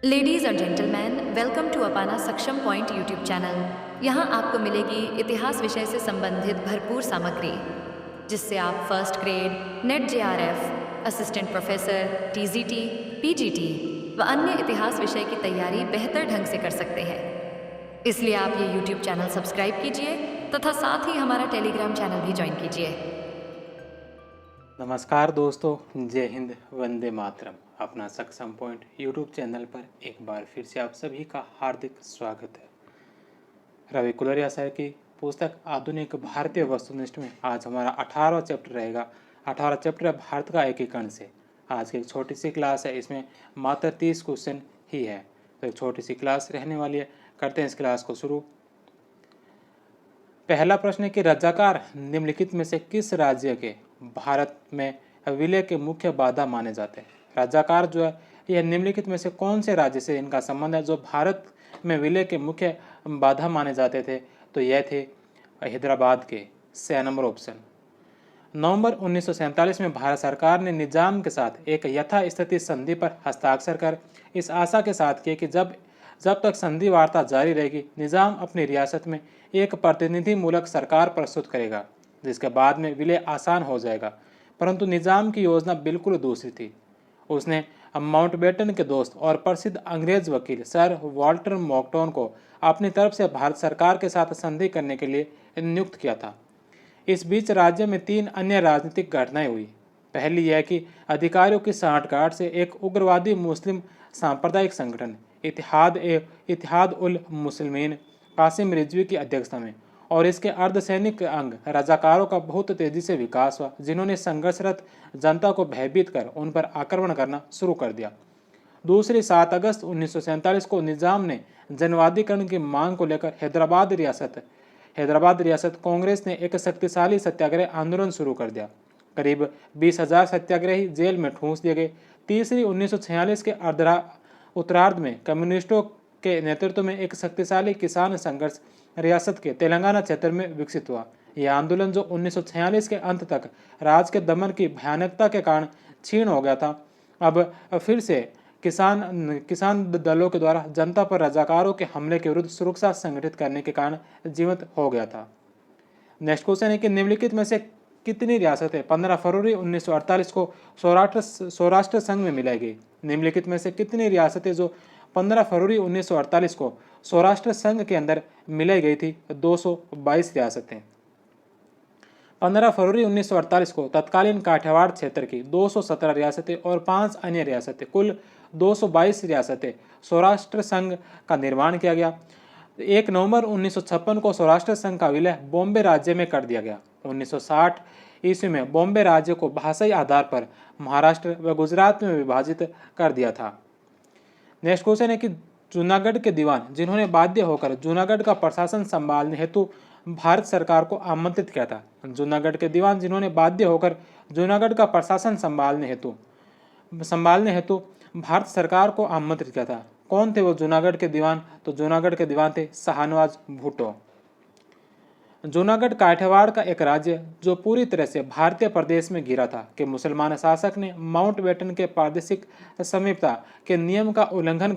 Ladies और gentleman, welcome to अपाना सक्षम point YouTube channel. यहाँ आपको मिलेगी इतिहास विषय से संबंधित भरपूर सामग्री, जिससे आप first grade, net JRF, assistant professor, TGT, PGT व अन्य इतिहास विषय की तैयारी बेहतर ढंग से कर सकते हैं। इसलिए आप ये यूट्यूब चैनल सब्सक्राइब कीजिए तथा साथ ही हमारा टेलीग्राम चैनल भी ज्वाइन कीजिए। नमस्कार दोस्तों, जय हिंद, वंदे मातरम। अपना सक्षम पॉइंट यूट्यूब चैनल पर एक बार फिर से आप सभी का हार्दिक स्वागत है। रवि कुलरिया सर की पुस्तक आधुनिक भारतीय वस्तुनिष्ठ में आज हमारा 18वां चैप्टर रहेगा। 18वां चैप्टर है भारत का एकीकरण से। आज की एक छोटी सी क्लास है, इसमें मात्र 30 क्वेश्चन ही है, तो एक छोटी सी क्लास रहने वाली है। करते हैं इस क्लास को शुरू। पहला प्रश्न है कि रजाकार निम्नलिखित में से किस राज्य के भारत में विलय के मुख्य बाधा माने जाते हैं। रजाकार जो है यह निम्नलिखित में से कौन से राज्य से इनका संबंध है जो भारत में विलय के मुख्य बाधा माने जाते थे, तो यह थे हैदराबाद के। 6 नंबर ऑप्शन। नवंबर 1947 में भारत सरकार ने निजाम के साथ एक यथास्थिति संधि पर हस्ताक्षर कर इस आशा के साथ किए कि जब तक संधि वार्ता जारी रहेगी, निजाम अपनी रियासत में एक प्रतिनिधिमूलक सरकार प्रस्तुत करेगा, जिसके बाद में विलय आसान हो जाएगा। परंतु निजाम की योजना बिल्कुल दूसरी थी। उसने माउंटबेटन के दोस्त और प्रसिद्ध अंग्रेज वकील सर वॉल्टर मॉकटोन को अपनी तरफ से भारत सरकार के साथ संधि करने के लिए नियुक्त किया था। इस बीच राज्य में 3 अन्य राजनीतिक घटनाएं हुई। पहली यह कि अधिकारियों की सांठगांठ से एक उग्रवादी मुस्लिम सांप्रदायिक संगठन इतिहाद उल मुस्लिमीन कासिम रिजवी की अध्यक्षता में और इसके अर्धसैनिक अंग रजाकारों का बहुत तेजी से विकास हुआ, जिन्होंने संघर्षरत जनता को भयभीत कर उन पर आक्रमण करना शुरू कर दिया। दूसरी 7 अगस्त 1947 को निजाम ने जनवादीकरण की मांग को लेकर हैदराबाद रियासत कांग्रेस ने एक शक्तिशाली सत्याग्रह आंदोलन शुरू कर दिया। करीब 20,000 सत्याग्रही जेल में ठूंस दिए गए। तीसरी 1946 के उत्तरार्ध में कम्युनिस्टों के नेतृत्व में एक शक्तिशाली किसान संघर्ष रियासत के तेलंगाना क्षेत्र में विकसित हुआ। यह आंदोलन जो 1946 के अंत तक राज के दमन की भयानकता के कारण क्षीण हो गया था, अब फिर से किसान दलों के द्वारा जनता पर रजाकारों के हमले के विरुद्ध सुरक्षा संगठित करने के कारण जीवित हो गया था। नेक्स्ट क्वेश्चन है कि निम्नलिखित में से कितनी रियासतें 15 फरवरी 1948 को सौराष्ट्र संघ में मिलाई गई। निम्नलिखित में से कितनी रियासतें जो 15 फरवरी 1948 को सौराष्ट्र संघ के अंदर मिलाई गई थी। 222 रियासतें। 15 फरवरी 1948 को तत्कालीन काठियावाड़ क्षेत्र की 217 रियासतें और 5 अन्य रियासतें, कुल 222 रियासतें सौराष्ट्र संघ का निर्माण किया गया। 1 नवंबर 1956 को सौराष्ट्र संघ का विलय बॉम्बे राज्य में कर दिया गया। 1960 ईस्वी में बॉम्बे राज्य को भाषाई आधार पर महाराष्ट्र व गुजरात में विभाजित कर दिया था। नेक्स्ट क्वेश्चन है कि जूनागढ़ के दीवान जिन्होंने बाध्य होकर जूनागढ़ का प्रशासन संभालने हेतु भारत सरकार को आमंत्रित किया था। जूनागढ़ के दीवान जिन्होंने बाध्य होकर जूनागढ़ का प्रशासन संभालने हेतु भारत सरकार को आमंत्रित किया था, कौन थे वो जूनागढ़ के दीवान? तो जूनागढ़ के दीवान थे शाहनवाज भुट्टो। जूनागढ़ काठियावाड़ का एक राज्य जो पूरी तरह से भारतीय प्रदेश में घिरा था कि मुसलमान शासक ने माउंटबेटन के प्रादेशिक समीपता के नियम का उल्लंघन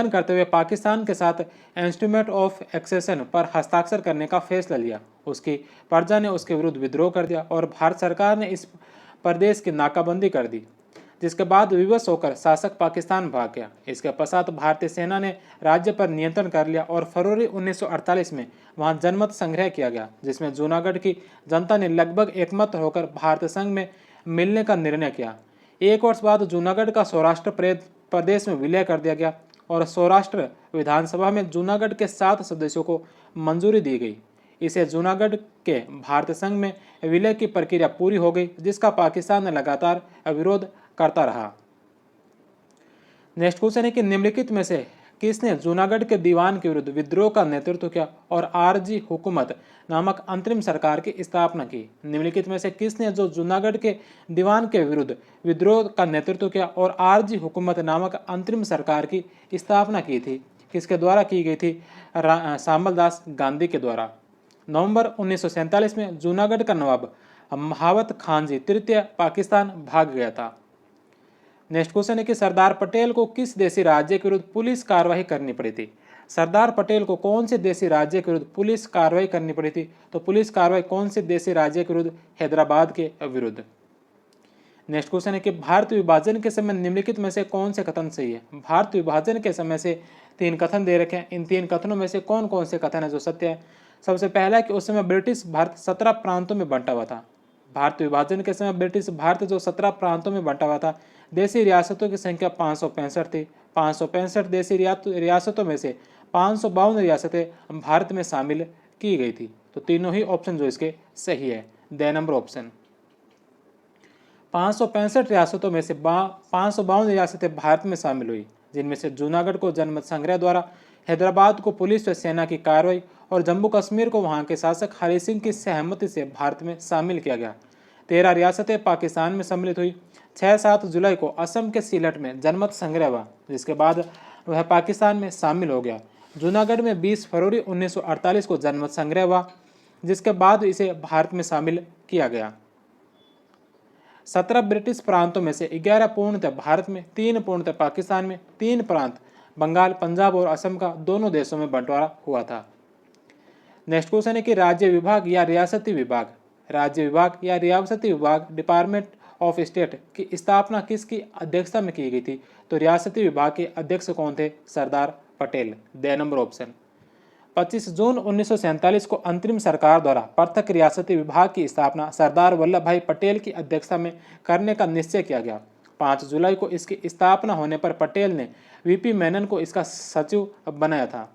करते हुए पाकिस्तान के साथ इंस्ट्रूमेंट ऑफ एक्सेशन पर हस्ताक्षर करने का फैसला लिया। उसकी प्रजा ने उसके विरुद्ध विद्रोह कर दिया और भारत सरकार ने इस प्रदेश की नाकाबंदी कर दी, जिसके बाद विवश होकर शासक पाकिस्तान भाग गया। इसके पश्चात भारतीय सेना ने राज्य पर नियंत्रण कर लिया और फरवरी 1948 में वहां जनमत संग्रह किया गया, जिसमें जूनागढ़ की जनता ने लगभग एकमत होकर भारत संघ में मिलने का निर्णय किया। 1 वर्ष बाद जूनागढ़ का सौराष्ट्र प्रदेश में विलय कर दिया गया और सौराष्ट्र विधानसभा में जूनागढ़ के 7 सदस्यों को मंजूरी दी गई। इसे जूनागढ़ के भारत संघ में विलय की प्रक्रिया पूरी हो गई, जिसका पाकिस्तान ने लगातार विरोध करता रहा। नेक्स्ट क्वेश्चन है कि निम्नलिखित में से किसने जूनागढ़ के दीवान के विरुद्ध विद्रोह का नेतृत्व किया और आरजी हुकूमत नामक अंतरिम सरकार की स्थापना की। निम्नलिखित में से किसने जो जूनागढ़ के दीवान के विरुद्ध विद्रोह का नेतृत्व किया और आरजी हुकूमत नामक अंतरिम सरकार की स्थापना की थी, किसके द्वारा की गई थी? शामल दास गांधी के द्वारा। नवंबर 1947 में जूनागढ़ का नवाब महावत खान जी तृतीय पाकिस्तान भाग गया था। नेक्स्ट क्वेश्चन है कि सरदार पटेल को किस देशी राज्य के विरुद्ध पुलिस कार्रवाई करनी पड़ी थी? सरदार पटेल को कौन से देशी राज्य के विरुद्ध पुलिस कार्रवाई करनी पड़ी थी? तो पुलिस कार्रवाई कौन से देशी राज्य के विरुद्ध? हैदराबाद के विरुद्ध। नेक्स्ट क्वेश्चन है कि भारत विभाजन के समय निम्नलिखित में से कौन से कथन सही है? भारत विभाजन के समय से 3 कथन दे रखे हैं, इन 3 कथनों में से कौन कौन से कथन है जो सत्य है? सबसे पहला है कि उस समय ब्रिटिश भारत 17 प्रांतों में बंटा हुआ था। भारत विभाजन के समय ब्रिटिश भारत जो 17 प्रांतों में बंटा हुआ था। देशी रियासतों की संख्या 565 थी। 565 देशी रियासतों में से 552 रियासतें भारत में शामिल की गई थी। तो तीनों ही ऑप्शन जो इसके सही है, द नंबर ऑप्शन। 565 रियासतों में से 552 रियासतें भारत में शामिल हुई, जिनमें से जूनागढ़ को जनमत संग्रह द्वारा, हैदराबाद को पुलिस व सेना की कार्रवाई और जम्मू कश्मीर को वहां के शासक हरि सिंह की सहमति से भारत में शामिल किया गया। 13 रियासतें पाकिस्तान में सम्मिलित हुई। 6-7 जुलाई को असम के सिलट में जनमत संग्रह हुआ, जिसके बाद वह पाकिस्तान में शामिल हो गया। जूनागढ़ में 20 फरवरी 1948 को जनमत संग्रह हुआ, जिसके बाद इसे भारत में शामिल किया गया। 17 ब्रिटिश प्रांतों में से 11 पूर्णतः भारत में, 3 पूर्णतः पाकिस्तान में, 3 प्रांत बंगाल, पंजाब और असम का दोनों देशों में बंटवारा हुआ था। नेक्स्ट क्वेश्चन है कि राज्य विभाग या रियासती विभाग, राज्य विभाग या रियासती विभाग, डिपार्टमेंट ऑफ स्टेट की स्थापना किसकी अध्यक्षता में की गई थी? तो रियासती विभाग के अध्यक्ष कौन थे? Sardar Patel, the number option. 25 जून 1947 को अंतरिम सरकार द्वारा पृथक रियासती विभाग की स्थापना सरदार वल्लभ भाई पटेल की अध्यक्षता में करने का निश्चय किया गया। 5 जुलाई को इसकी स्थापना होने पर पटेल ने वीपी मेनन को इसका सचिव बनाया था।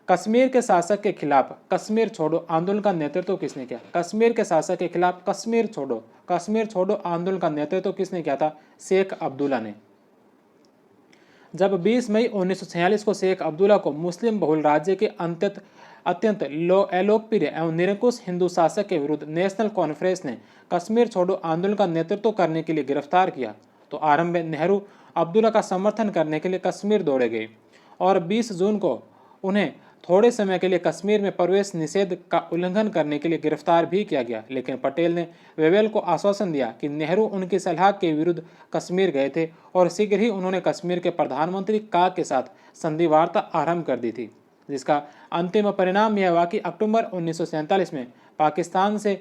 कश्मीर के शासक के खिलाफ कश्मीर छोड़ो आंदोलन का नेतृत्व किसने किया? कश्मीर के शासक के खिलाफ कश्मीर छोड़ो आंदोलन का नेतृत्व किसने किया था? शेख अब्दुल्ला ने। जब 20 मई 1946 को शेख अब्दुल्ला को मुस्लिम बहुल राज्य के अत्यंत अलोकप्रिय एवं निरंकुश हिंदू शासक के विरुद्ध नेशनल कॉन्फ्रेंस ने कश्मीर छोड़ो आंदोलन का नेतृत्व करने के लिए गिरफ्तार किया, तो आरंभ में नेहरू अब्दुल्ला का समर्थन करने के लिए कश्मीर दौड़े गए और 20 जून को उन्हें थोड़े समय के लिए कश्मीर में प्रवेश निषेध का उल्लंघन करने के लिए गिरफ्तार भी किया गया। लेकिन पटेल ने वेवेल को आश्वासन दिया कि नेहरू उनकी सलाह के विरुद्ध कश्मीर गए थे और शीघ्र ही उन्होंने कश्मीर के प्रधानमंत्री काक के साथ संधि वार्ता आरंभ कर दी थी, जिसका अंतिम परिणाम यह हुआ कि अक्टूबर 1947 में पाकिस्तान से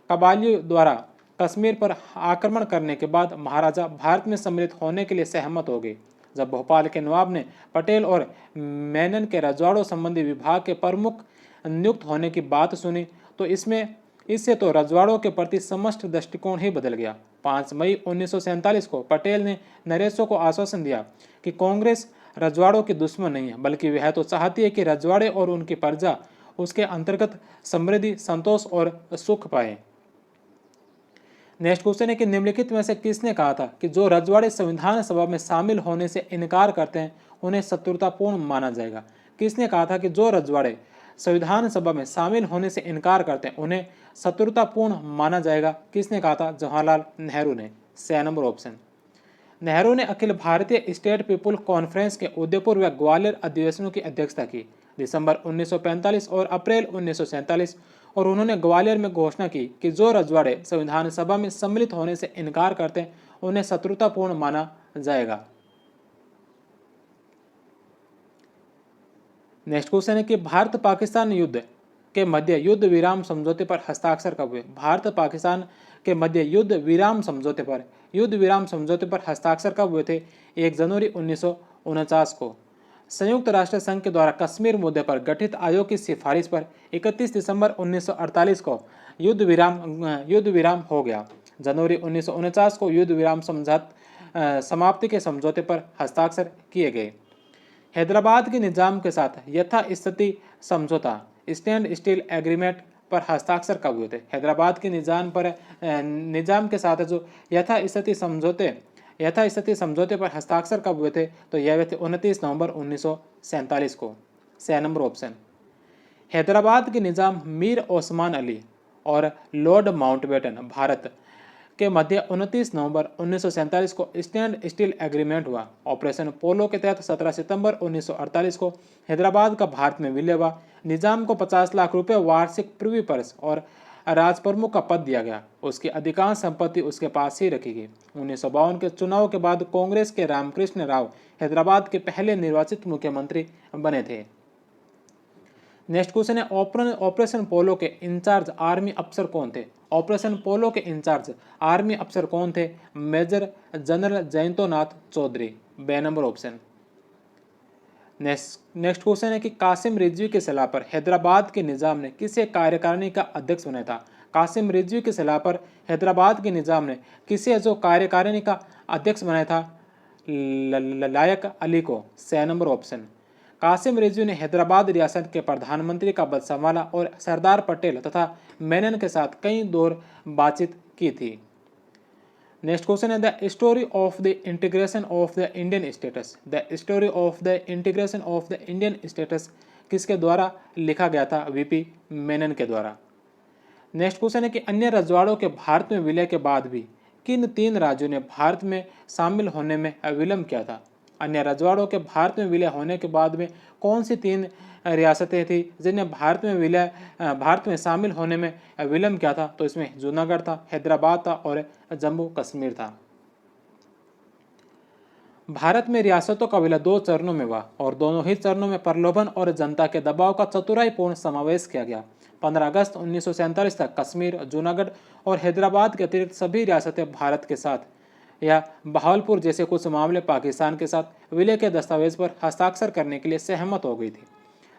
कबालियों द्वारा कश्मीर पर आक्रमण करने के बाद महाराजा भारत में सम्मिलित होने के लिए सहमत हो गए। जब भोपाल के नवाब ने पटेल और मेनन के रजवाड़ों संबंधी विभाग के प्रमुख नियुक्त होने की बात सुनी, तो इससे तो रजवाड़ों के प्रति समस्त दृष्टिकोण ही बदल गया। 5 मई 1947 को पटेल ने नरेशों को आश्वासन दिया कि कांग्रेस रजवाड़ों की दुश्मन नहीं है, बल्कि वह तो चाहती है कि रजवाड़े और उनकी प्रजा उसके अंतर्गत समृद्धि, संतोष और सुख पाए। नेक्स्ट क्वेश्चन है कि निम्नलिखित में से किसने कहा था कि जो रजवाड़े संविधान सभा में शामिल होने से इनकार करते हैं उन्हें शत्रुतापूर्ण माना जाएगा? किसने कहा था कि जो रजवाड़े संविधान सभा में शामिल होने से इनकार करते हैं उन्हें शत्रुतापूर्ण माना जाएगा? किसने कहा था? जवाहरलाल नेहरू ने, 6 नंबर ऑप्शन। नेहरू ने Akhil Bharatiya state people conference के उदयपुर व ग्वालियर अधिवेशनों की अध्यक्षता की दिसंबर 1945 और अप्रैल 1947, और उन्होंने ग्वालियर में घोषणा की कि जो रजवाड़े संविधान सभा में सम्मिलित होने से इनकार करते हैं उन्हें शत्रुतापूर्ण माना जाएगा। नेक्स्ट क्वेश्चन है कि भारत पाकिस्तान युद्ध के मध्य युद्ध विराम समझौते पर हस्ताक्षर कब हुए? भारत पाकिस्तान के मध्य युद्ध विराम समझौते पर हस्ताक्षर कब हुए थे? 1 जनवरी 1949 को। संयुक्त राष्ट्र संघ के द्वारा कश्मीर मुद्दे पर गठित आयोग की सिफारिश पर 31 दिसंबर 1948 को युद्ध विराम हो गया। जनवरी 1949 को युद्ध विराम समाप्ति के समझौते पर हस्ताक्षर किए गए। हैदराबाद के निजाम के साथ यथास्थिति समझौता स्टैंड स्टिल एग्रीमेंट पर हस्ताक्षर कब हुए थे? हैदराबाद के निजाम के साथ जो यथास्थिति समझौते पर हस्ताक्षर कब हुए थे? तो यह हुए थे 29 नवंबर 1947 को, 6 नंबर ऑप्शन। हैदराबाद के निजाम मीर ओस्मान अली और लॉर्ड माउंटबेटन भारत के मध्य 29 नवंबर 1947 को स्टैंड स्टिल एग्रीमेंट हुआ। ऑपरेशन पोलो के तहत 17 सितंबर 1948 को हैदराबाद का भारत में विलय हुआ। निजाम को 50 लाख रुपए वार्षिक प्रिवी पर्स और राजप्रमुख का पद दिया गया। उसकी अधिकांश संपत्ति उसके पास ही रखी गई। 1952 के चुनाव के बाद कांग्रेस के रामकृष्ण राव हैदराबाद के पहले निर्वाचित मुख्यमंत्री बने थे। नेक्स्ट क्वेश्चन है ऑपरेशन पोलो के इंचार्ज आर्मी अफसर कौन थे? ऑपरेशन पोलो के इंचार्ज आर्मी अफसर कौन थे? मेजर जनरल जयंतनाथ चौधरी, बे नंबर ऑप्शन। नेक्स्ट क्वेश्चन है कि कासिम रिजवी की सलाह पर हैदराबाद के निजाम ने किसे कार्यकारिणी का अध्यक्ष बनाया था? कासिम रिजवी की सलाह पर हैदराबाद के निजाम ने किसे जो कार्यकारिणी का अध्यक्ष बनाया था? लायक अली को, से नंबर ऑप्शन। कासिम रिजवी ने हैदराबाद रियासत के प्रधानमंत्री का पद संभाला और सरदार पटेल तथा मेनन के साथ कई दौर बातचीत की थी। नेक्स्ट क्वेश्चन है the story of the integration of the Indian status. The story of the integration of the Indian status किसके द्वारा लिखा गया था? वीपी मेनन के द्वारा। नेक्स्ट क्वेश्चन है कि अन्य रजवाड़ों के भारत में विलय के बाद भी किन 3 राज्यों ने भारत में शामिल होने में विलंब किया था? अन्य रजवाड़ों के भारत में विलय होने के बाद में कौन सी 3 रियासतें थी जिन्हें भारत में शामिल होने में विलंब किया था? तो इसमें जूनागढ़ था, हैदराबाद था और जम्मू कश्मीर था। भारत में रियासतों का विलय 2 चरणों में हुआ और दोनों ही चरणों में प्रलोभन और जनता के दबाव का चतुराईपूर्ण समावेश किया गया। 15 अगस्त 1947 तक कश्मीर, जूनागढ़ और हैदराबाद के अतिरिक्त सभी रियासतें भारत के साथ या बहावलपुर जैसे कुछ मामले पाकिस्तान के साथ विलय के दस्तावेज पर हस्ताक्षर करने के लिए सहमत हो गई थी,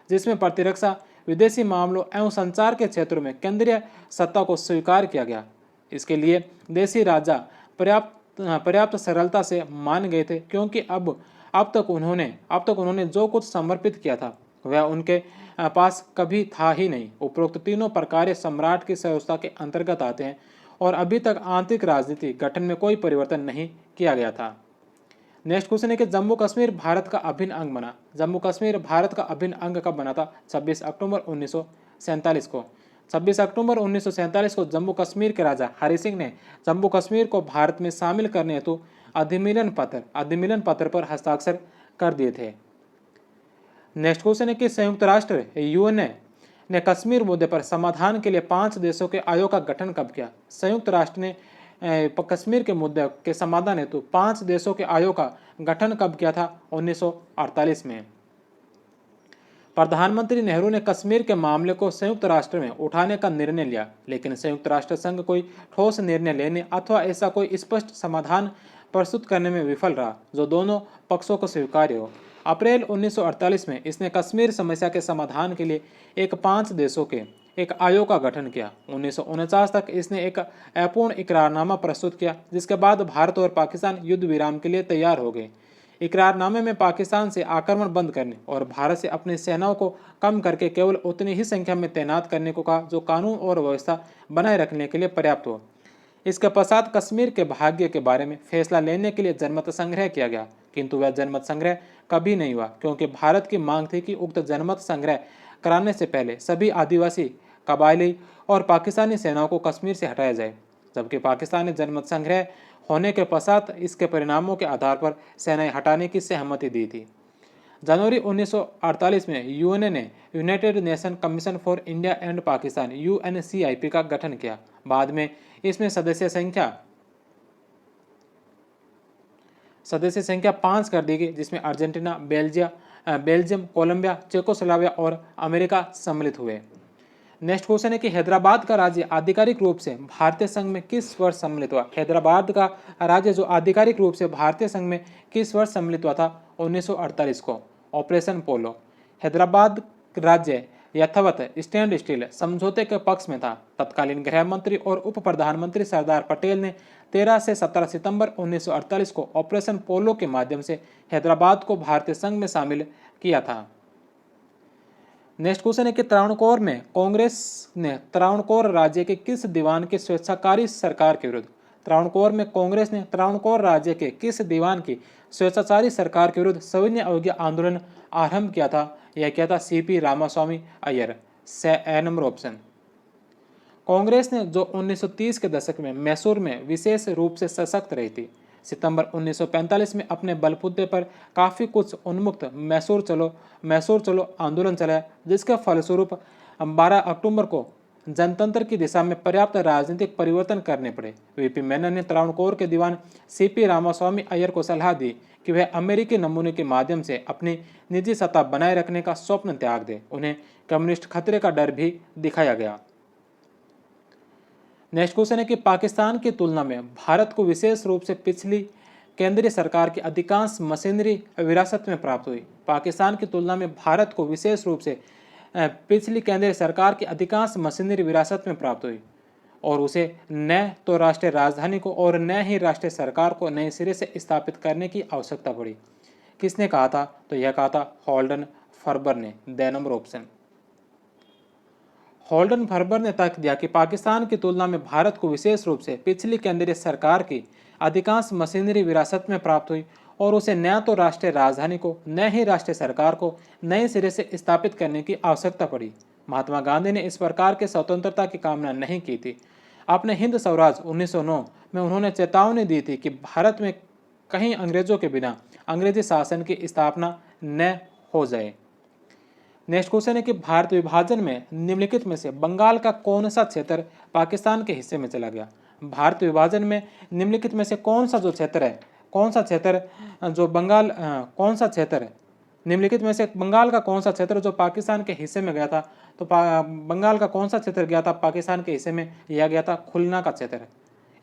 जिसमें प्रतिरक्षा, विदेशी मामलों एवं संचार के क्षेत्रों में केंद्रीय सत्ता को स्वीकार किया गया। इसके लिए देशी राजा पर्याप्त सरलता से मान गए थे, क्योंकि अब तक उन्होंने जो कुछ समर्पित किया था वह उनके पास कभी था ही नहीं। उपरोक्त तीनों प्रकार सम्राट की व्यवस्था के अंतर्गत आते हैं और अभी तक आंतरिक राजनीति गठन में कोई परिवर्तन नहीं किया गया था। नेक्स्ट क्वेश्चन है कि जम्मू कश्मीर भारत का अभिन्न अंग बना। जम्मू कश्मीर भारत का अभिन्न अंग कब बना था? 26 अक्टूबर 1947 को। 26 अक्टूबर 1947 को जम्मू कश्मीर के राजा हरि सिंह ने जम्मू कश्मीर को भारत में शामिल करने हेतु अधिमिलन पत्र पर हस्ताक्षर कर दिए थे। नेक्स्ट क्वेश्चन है कि संयुक्त राष्ट्र यूएन ने कश्मीर मुद्दे पर समाधान के लिए 5 देशों के आयोग का गठन कब किया? संयुक्त राष्ट्र ने कश्मीर के मुद्दे के समाधान हेतु 5 देशों के आयोग का गठन कब किया था? 1948 में। प्रधानमंत्री नेहरू ने कश्मीर के मामले को संयुक्त राष्ट्र में उठाने का निर्णय लिया, लेकिन संयुक्त राष्ट्र संघ कोई ठोस निर्णय लेने अथवा ऐसा कोई स्पष्ट समाधान प्रस्तुत करने में विफल रहा जो दोनों पक्षों को स्वीकार्य हो। अप्रैल 1948 में इसने कश्मीर समस्या के समाधान के लिए एक 5 देशों के एक आयोग का गठन किया। 1949 तक इसने एक अपूर्ण इकरारनामा प्रस्तुत किया, जिसके बाद भारत और पाकिस्तान युद्ध विराम के लिए तैयार हो गए। इकरारनामे में पाकिस्तान से आक्रमण बंद करने और भारत से अपनी सेनाओं को कम करके केवल उतनी ही संख्या में तैनात करने को कहा जो कानून और व्यवस्था बनाए रखने के लिए पर्याप्त हो। इसके पश्चात कश्मीर के भाग्य के बारे में फैसला लेने के लिए जनमत संग्रह किया गया, किंतु वह जनमत संग्रह कभी नहीं हुआ, क्योंकि भारत की मांग थी कि उक्त जनमत संग्रह कराने से पहले सभी आदिवासी, कबायली और पाकिस्तानी सेनाओं को कश्मीर से हटाया जाए। जबकि पाकिस्तान ने जनमत संग्रह होने के पश्चात इसके परिणामों के आधार पर सेनाएं हटाने की सहमति दी थी। जनवरी 1948 में यूएन ने United nation commission for India and Pakistan UNCIP का गठन किया। बाद में इसमें सदस्य संख्या 5 कर दी गई, जिसमें अर्जेंटीना, बेल्जियम, कोलंबिया, चेकोस्लोवाकिया और अमेरिका सम्मिलित हुए। नेक्स्ट क्वेश्चन है कि हैदराबाद का राज्य आधिकारिक रूप से भारतीय संघ में किस वर्ष सम्मिलित हुआ? हैदराबाद का राज्य जो आधिकारिक रूप से भारतीय संघ में किस वर्ष सम्मिलित हुआ था? 1948 को। ऑपरेशन पोलो। हैदराबाद राज्य यथावत स्टैंड स्टिल समझौते के पक्ष में था। तत्कालीन गृह मंत्री और उप प्रधानमंत्री सरदार पटेल ने 13 से 17 सितंबर 1948 को ऑपरेशन पोलो के माध्यम से हैदराबाद को भारतीय संघ में शामिल किया था। नेक्स्ट क्वेश्चन है कि त्रावणकोर में कांग्रेस ने त्रावणकोर राज्य के किस दीवान की स्वेच्छाचारी सरकार के विरुद्ध त्रावणकोर में कांग्रेस ने त्रावणकोर राज्य के किस दीवान की स्वेच्छाचारी सरकार के विरुद्ध सविनय अवज्ञा आंदोलन आरंभ किया था? यह किया था CP रामास्वामी अय्यर, से ए नंबर ऑप्शन। कांग्रेस ने जो 1930 के दशक में मैसूर में विशेष रूप से सशक्त रही थी, सितंबर 1945 में अपने बलबूते पर काफ़ी कुछ उन्मुक्त मैसूर चलो आंदोलन चलाया, जिसके फलस्वरूप 12 अक्टूबर को जनतंत्र की दिशा में पर्याप्त राजनीतिक परिवर्तन करने पड़े। वीपी मेनन ने त्रावणकोर के दीवान सीपी रामास्वामी अय्यर को सलाह दी कि वह अमेरिकी नमूने के माध्यम से अपनी निजी सत्ता बनाए रखने का स्वप्न त्याग दे। उन्हें कम्युनिस्ट खतरे का डर भी दिखाया गया। नेक्स्ट क्वेश्चन है कि पाकिस्तान की तुलना में भारत को विशेष रूप से पिछली केंद्रीय सरकार की अधिकांश मशीनरी विरासत में प्राप्त हुई। पाकिस्तान की तुलना में भारत को विशेष रूप से पिछली केंद्रीय सरकार की अधिकांश मशीनरी विरासत में प्राप्त हुई और उसे न तो राष्ट्रीय राजधानी को और न ही राष्ट्रीय सरकार को नए सिरे से स्थापित करने की आवश्यकता पड़ी। किसने कहा था? तो यह कहा था हॉल्डन फर्बर ने। The number option. Holden Furber ने तर्क दिया कि पाकिस्तान की तुलना में भारत को विशेष रूप से पिछली केंद्रीय सरकार की अधिकांश मशीनरी विरासत में प्राप्त हुई और उसे न तो राष्ट्रीय राजधानी को न ही राष्ट्रीय सरकार को नए सिरे से स्थापित करने की आवश्यकता पड़ी। महात्मा गांधी ने इस प्रकार की स्वतंत्रता की कामना नहीं की थी। अपने हिंद स्वराज 1909 में उन्होंने चेतावनी दी थी कि भारत में कहीं अंग्रेजों के बिना अंग्रेजी शासन की स्थापना न हो जाए। नेक्स्ट क्वेश्चन है कि भारत विभाजन में निम्नलिखित में से बंगाल का कौन सा क्षेत्र पाकिस्तान के हिस्से में चला गया? भारत विभाजन में निम्नलिखित में से कौन सा क्षेत्र निम्नलिखित में से बंगाल का कौन सा क्षेत्र जो पाकिस्तान के हिस्से में गया था? तो बंगाल का कौन सा क्षेत्र गया था पाकिस्तान के हिस्से में? यह गया था खुलना का क्षेत्र।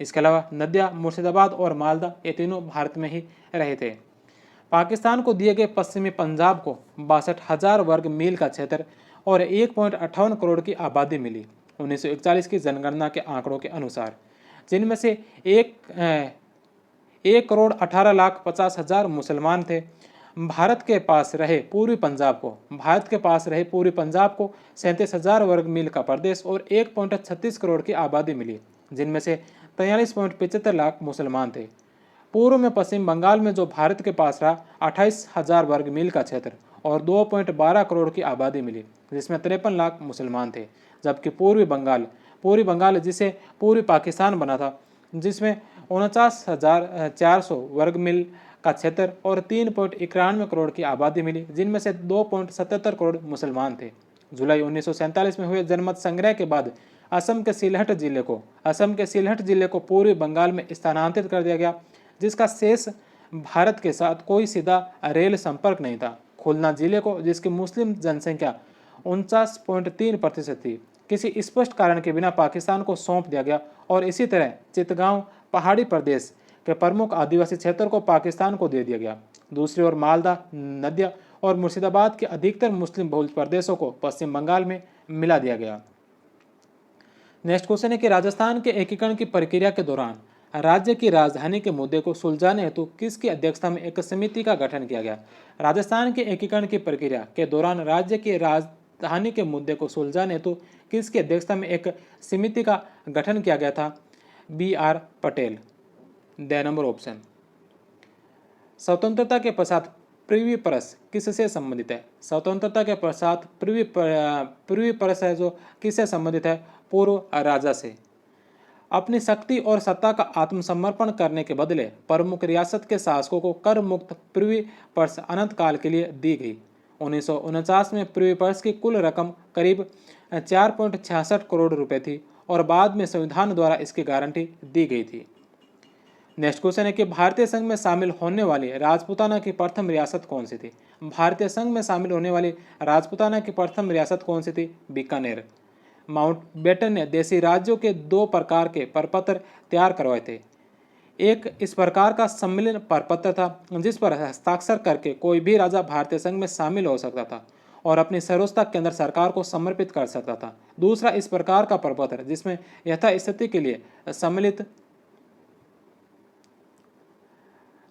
इसके अलावा नदिया, मुर्शिदाबाद और मालदा ये तीनों भारत में ही रहे थे। पाकिस्तान को दिए गए पश्चिमी पंजाब को 62,000 वर्ग मील का क्षेत्र और 1.58 करोड़ की आबादी मिली 1941 की जनगणना के आंकड़ों के अनुसार, जिनमें से 1,18,50,000 मुसलमान थे। भारत के पास रहे पूर्वी पंजाब को 37,000 वर्ग मील का प्रदेश और 1.36 करोड़ की आबादी मिली, जिनमें से 43.75 लाख मुसलमान थे। पूर्व में पश्चिम बंगाल में जो भारत के पास रहा 28,000 वर्ग मील का क्षेत्र और 2.12 करोड़ की आबादी मिली, जिसमें 53 लाख मुसलमान थे। जबकि पूर्वी बंगाल जिसे पूर्वी पाकिस्तान बना था, जिसमें 49,400 वर्ग मील का क्षेत्र और 3.91 करोड़ की आबादी मिली, जिनमें से 2.77 करोड़ मुसलमान थे। जुलाई 1947 में हुए जनमत संग्रह के बाद असम के सिलहट जिले को पूर्वी बंगाल में स्थानांतरित कर दिया गया, जिसका शेष भारत के साथ कोई सीधा रेल संपर्क नहीं था। खुलना जिले को, जिसकी मुस्लिम जनसंख्या 49.3% थी, किसी स्पष्ट कारण के बिना पाकिस्तान को सौंप दिया गया और इसी तरह चितगांव पहाड़ी प्रदेश के प्रमुख आदिवासी क्षेत्र को पाकिस्तान को दे दिया गया। दूसरी ओर मालदा, नदिया और मुर्शिदाबाद के अधिकतर मुस्लिम बहुल प्रदेशों को पश्चिम बंगाल में मिला दिया गया। नेक्स्ट क्वेश्चन है कि राजस्थान के एकीकरण की प्रक्रिया के दौरान राज्य की राजधानी के मुद्दे को सुलझाने हेतु किसकी अध्यक्षता में एक समिति का गठन किया गया? राजस्थान के एकीकरण की प्रक्रिया के दौरान राज्य की राजधानी के मुद्दे को सुलझाने हेतु किसकी अध्यक्षता में एक समिति का गठन किया गया था? BR Patel. The number option. स्वतंत्रता के पश्चात पृथ्वी परस किससे संबंधित है? स्वतंत्रता के पश्चात पृथ्वी परस है जो किससे संबंधित है? पूर्व राजा से। अपनी शक्ति और सत्ता का आत्मसमर्पण करने के बदले प्रमुख रियासत के शासकों को कर मुक्त पृथ्वी पर्स अनंत काल के लिए दी गई। 1949 में पृथ्वी पर्स की कुल रकम करीब 4.66 करोड़ रुपए थी और बाद में संविधान द्वारा इसकी गारंटी दी गई थी। नेक्स्ट क्वेश्चन है कि भारतीय संघ में शामिल होने वाली राजपूताना की प्रथम रियासत कौन सी थी? भारतीय संघ में शामिल होने वाली राजपूताना की प्रथम रियासत कौन सी थी? बीकानेर। माउंटबेटन ने देशी राज्यों के 2 प्रकार के प्रपत्र तैयार करवाए थे। एक इस प्रकार का सम्मिलन प्रपत्र था जिस पर हस्ताक्षर करके कोई भी राजा भारतीय संघ में शामिल हो सकता था और अपनी सर्वोच्च केंद्र सरकार को समर्पित कर सकता था। दूसरा इस प्रकार का प्रपत्र जिसमें यथास्थिति के लिए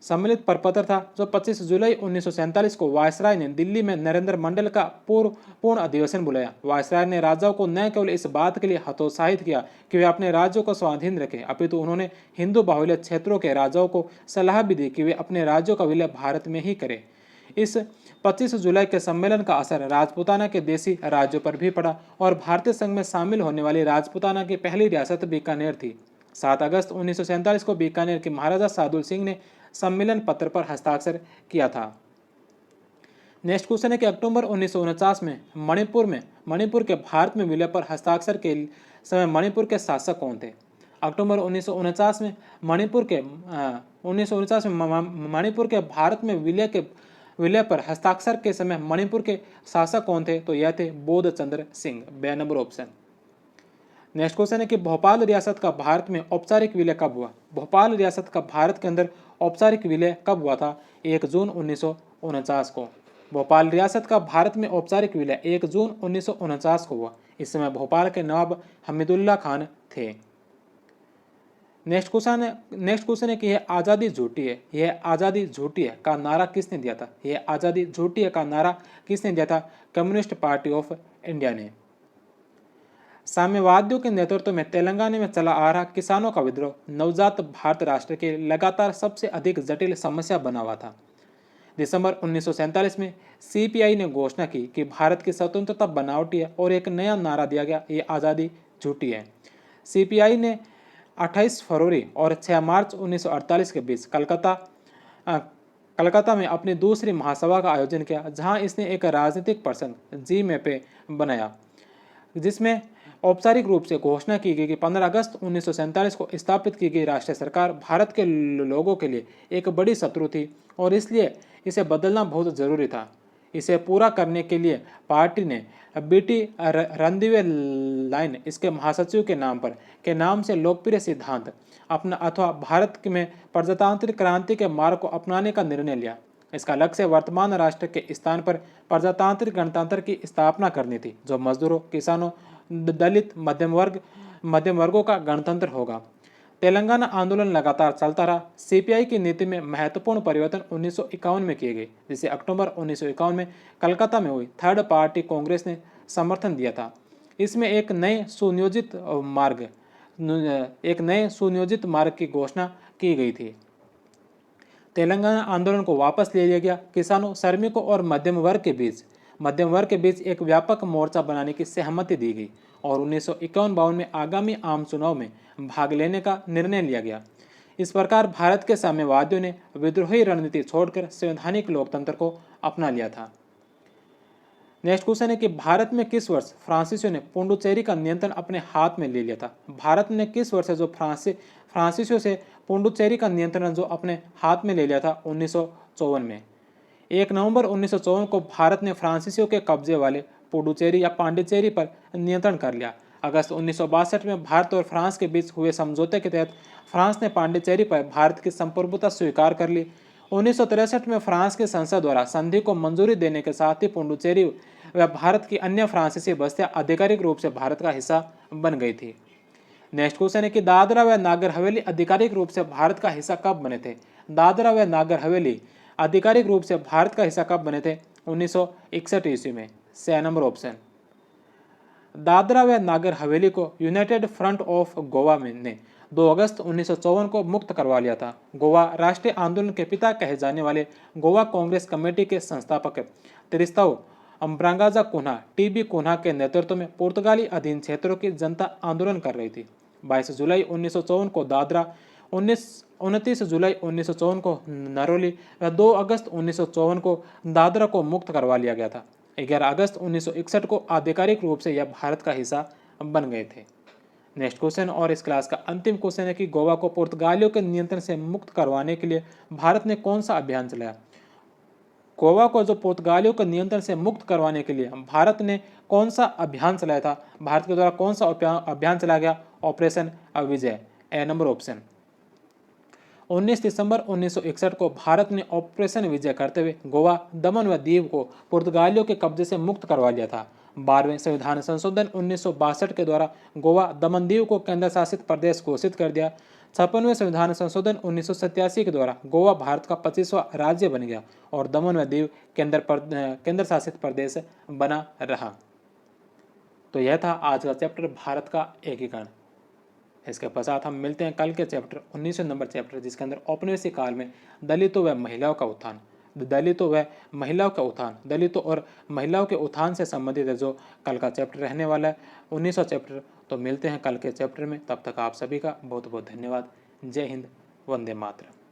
सम्मिलित प्रपत्र था, जो 25 जुलाई 1947 को वायसराय ने दिल्ली में नरेंद्र मंडल का पूर्ण अधिवेशन बुलाया। वायसराय ने राजाओं को न केवल इस बात के लिए हतोत्साहित किया कि वे अपने राज्यों को स्वाधीन रखें, अपितु उन्होंने हिंदू बाहुल्य क्षेत्रों के राजाओं को सलाह भी दी कि वे अपने राज्यों का विलय भारत में ही करें। इस 25 जुलाई के सम्मेलन का असर राजपूताना के देशी राज्यों पर भी पड़ा और भारतीय संघ में शामिल होने वाली राजपूताना की पहली रियासत बीकानेर थी। 7 अगस्त 1947 को बीकानेर के महाराजा सादुल सिंह ने सम्मेलन पत्र पर हस्ताक्षर किया था। नेक्स्ट क्वेश्चन है कि अक्टूबर 1949 में मणिपुर के भारत में विलय पर हस्ताक्षर के समय मणिपुर के शासक कौन थे? अक्टूबर 1949 में मणिपुर के भारत में विलय पर हस्ताक्षर के समय मणिपुर के शासक कौन थे? तो यह थे बोध चंद्र सिंह। बे नंबर ऑप्शन। नेक्स्ट क्वेश्चन है कि भोपाल रियासत का भारत में औपचारिक विलय कब हुआ? भोपाल रियासत का भारत के अंदर औपचारिक विलय कब हुआ था? 1 जून 1949 को। भोपाल रियासत का भारत में औपचारिक विलय 1 जून 1949 को हुआ। इस समय भोपाल के नवाब हमीदुल्ला खान थे। नेक्स्ट क्वेश्चन है कि यह आज़ादी झूठी है का नारा किसने दिया था? यह आज़ादी झूठी है का नारा किसने दिया था? कम्युनिस्ट पार्टी ऑफ इंडिया ने। साम्यवादियों के नेतृत्व में तेलंगाना में चला आ रहा किसानों का विद्रोह नवजात भारत राष्ट्र के लगातार सबसे अधिक जटिल समस्या बना हुआ था। दिसंबर 1947 में सीपीआई ने घोषणा की कि भारत की स्वतंत्रता बनावटी है और एक नया नारा दिया गया, ये आज़ादी झूठी है। सीपीआई ने 28 फरवरी और 6 मार्च 1948 के बीच कलकत्ता में अपनी दूसरी महासभा का आयोजन किया, जहां इसने एक राजनीतिक पर्सन जी मेपे बनाया, जिसमें औपचारिक रूप से घोषणा की गई कि 15 अगस्त 1947 को स्थापित की गई राष्ट्रीय सरकार भारत के लोगों के लिए एक बड़ी शत्रु थी और इसलिए इसे बदलना बहुत जरूरी था। इसे पूरा करने के लिए पार्टी ने बीटी रणदिवे लाइन इसके महासचिव के नाम से लोकप्रिय सिद्धांत अपना अथवा भारत में प्रजातांत्रिक क्रांति के मार्ग को अपनाने का निर्णय लिया। इसका लक्ष्य वर्तमान राष्ट्र के स्थान पर प्रजातांत्रिक गणतंत्र की स्थापना करनी थी, जो मजदूरों, किसानों, दलित, मध्यम वर्गों का गणतंत्र होगा। तेलंगाना आंदोलन लगातार चलता रहा। सीपीआई की नीति में महत्वपूर्ण परिवर्तन 1951 में किए गए, जिसे अक्टूबर 1951 में कलकत्ता में हुई थर्ड पार्टी कांग्रेस ने समर्थन दिया था। इसमें एक नए सुनियोजित मार्ग की घोषणा की गई थी। तेलंगाना आंदोलन को वापस ले लिया गया। किसानों, श्रमिकों और मध्यम वर्ग के बीच एक व्यापक मोर्चा बनाने की सहमति दी गई और 1951-52 में आगामी आम चुनाव में भाग लेने का निर्णय लिया गया। इस प्रकार भारत के साम्यवादियों ने विद्रोही रणनीति छोड़कर संवैधानिक लोकतंत्र को अपना लिया था। नेक्स्ट क्वेश्चन है कि भारत में किस वर्ष फ्रांसीसियों ने पुडुचेरी का नियंत्रण अपने हाथ में ले लिया था? भारत ने किस वर्ष जो फ्रांसीसियों से पुडुचेरी का नियंत्रण जो अपने हाथ में ले लिया था? 1954 में। 1 नवंबर 1954 को भारत ने फ्रांसीसियों के कब्जे वाले पुडुचेरी या पांडिचेरी पर नियंत्रण कर लिया। अगस्त 1962 में भारत और फ्रांस के बीच हुए समझौते के तहत फ्रांस ने पांडिचेरी पर भारत की संप्रभुता स्वीकार कर ली। 1963 में फ्रांस की संसद द्वारा संधि को मंजूरी देने के साथ ही पुडुचेरी व भारत की अन्य फ्रांसीसी बस्तियां आधिकारिक रूप से भारत का हिस्सा बन गई थी। नेक्स्ट क्वेश्चन है कि दादरा व नागर हवेली आधिकारिक रूप से भारत का हिस्सा कब बने थे? दादरा व नागर हवेली आधिकारिक रूप से भारत का हिस्सा कब बने थे? 1961 ईस्वी में। 6 नंबर ऑप्शन। दादरा व नागर हवेली को यूनाइटेड फ्रंट ऑफ गोवा ने 2 अगस्त 1954 को मुक्त करवा लिया था। गोवा राष्ट्रीय आंदोलन के पिता कहे जाने वाले गोवा कांग्रेस कमेटी के संस्थापक त्रिस्ताओ अम्ब्रांगाजा कुन्हा टीबी कुन्हा के नेतृत्व में पुर्तगाली अधीन क्षेत्रों की जनता आंदोलन कर रही थी। 22 जुलाई 1954 को दादरा, 29 जुलाई 1954 को नरोली व 2 अगस्त 1954 को दादरा को मुक्त करवा लिया गया था। 11 अगस्त 1961 को आधिकारिक रूप से यह भारत का हिस्सा बन गए थे। नेक्स्ट क्वेश्चन और इस क्लास का अंतिम क्वेश्चन है कि गोवा को पुर्तगालियों के नियंत्रण से मुक्त करवाने के लिए भारत ने कौन सा अभियान चलाया? गोवा को जो पुर्तगालियों के नियंत्रण से मुक्त करवाने के लिए भारत ने कौन सा अभियान चलाया था? भारत के द्वारा कौन सा अभियान चलाया गया? ऑपरेशन विजय। ए नंबर ऑप्शन। 19 दिसंबर 1961 को भारत ने ऑपरेशन विजय करते हुए गोवा, दमन व दीव को पुर्तगालियों के कब्जे से मुक्त करवा लिया था। 12वें संविधान संशोधन 1962 के द्वारा गोवा, दमन दीव को केंद्र शासित प्रदेश घोषित कर दिया। 56वें संविधान संशोधन 1987 के द्वारा गोवा भारत का 25वां राज्य बन गया और दमन व दीव केंद्र शासित प्रदेश बना रहा। तो यह था आज का चैप्टर भारत का एकीकरण। इसके पश्चात हम मिलते हैं कल के चैप्टर 19 नंबर चैप्टर, जिसके अंदर औपनिवेशिक काल में दलितों और महिलाओं और महिलाओं के उत्थान से संबंधित है, जो कल का चैप्टर रहने वाला है 19वां चैप्टर। तो मिलते हैं कल के चैप्टर में, तब तक आप सभी का बहुत बहुत धन्यवाद। जय हिंद, वंदे मातरम।